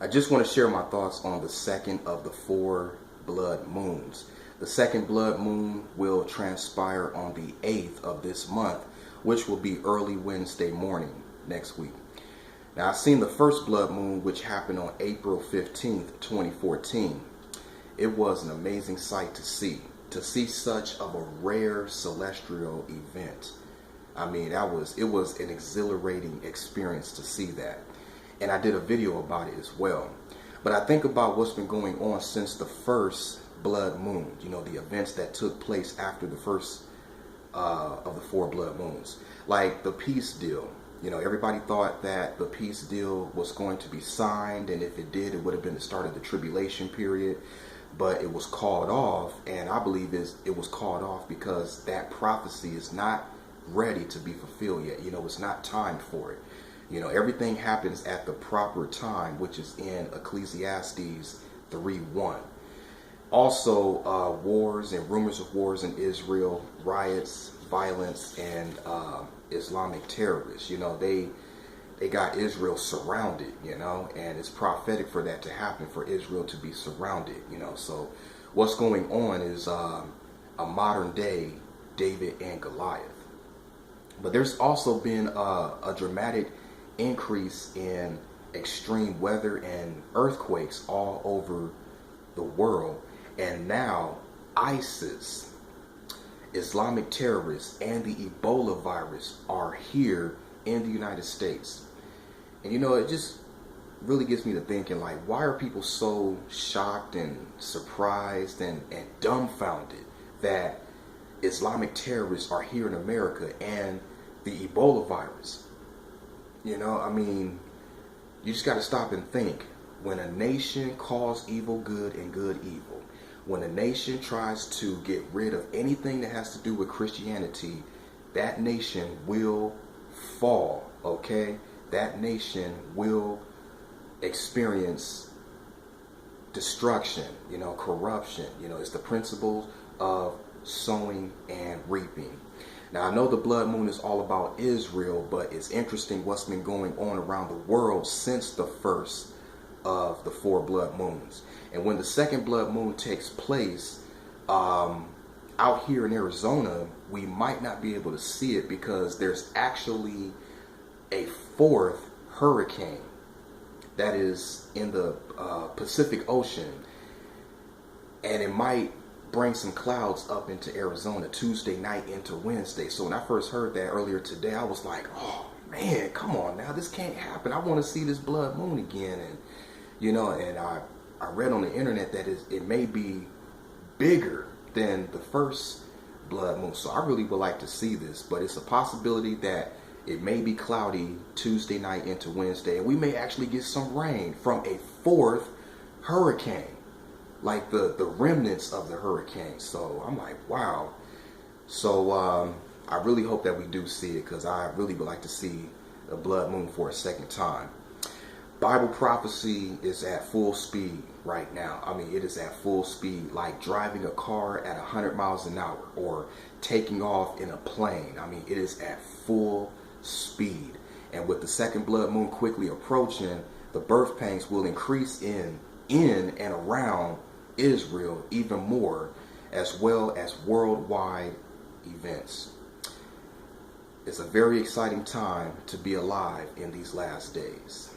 I just want to share my thoughts on the second of the four blood moons. The second blood moon will transpire on the 8th of this month, which will be early Wednesday morning next week. Now, I've seen the first blood moon, which happened on April 15th, 2014. It was an amazing sight to see such of a rare celestial event. I mean, it was an exhilarating experience to see that. And I did a video about it as well. But I think about what's been going on since the first blood moon, the events that took place after the first of the four blood moons. Like the peace deal. Everybody thought that the peace deal was going to be signed, and if it did, it would have been the start of the tribulation period. But it was called off, and I believe it was called off because that prophecy is not ready to be fulfilled yet. It's not time for it. Everything happens at the proper time, which is in Ecclesiastes 3:1. Also, wars and rumors of wars in Israel, riots, violence, and Islamic terrorists. They got Israel surrounded, and it's prophetic for that to happen, for Israel to be surrounded, So what's going on is a modern day David and Goliath. But there's also been a dramatic increase in extreme weather and earthquakes all over the world. And now ISIS, Islamic terrorists, and the Ebola virus are here in the United States. And it just really gets me to thinking, like, why are people so shocked and surprised and dumbfounded that Islamic terrorists are here in America and the Ebola virus? You just got to stop and think. When a nation calls evil good and good evil, when a nation tries to get rid of anything that has to do with Christianity, that nation will fall, okay? That nation will experience destruction, corruption. It's the principles of sowing and reaping. Now, I know the blood moon is all about Israel, but it's interesting what's been going on around the world since the first of the four blood moons. And when the second blood moon takes place, out here in Arizona, we might not be able to see it because there's actually a fourth hurricane that is in the Pacific Ocean, and it might bring some clouds up into Arizona Tuesday night into Wednesday. So when I first heard that earlier today, I was like, oh man, come on now, this can't happen. I want to see this blood moon again. And I read on the internet that it may be bigger than the first blood moon. So I really would like to see this, but it's a possibility that it may be cloudy Tuesday night into Wednesday, and we may actually get some rain from a fourth hurricane, like the remnants of the hurricane. So I'm like, wow. So I really hope that we do see it, because I really would like to see a blood moon for a second time. Bible prophecy is at full speed right now. It is at full speed, like driving a car at 100 miles an hour or taking off in a plane. It is at full speed. And with the second blood moon quickly approaching, the birth pangs will increase in and around Israel even more, as well as worldwide events. It's a very exciting time to be alive in these last days.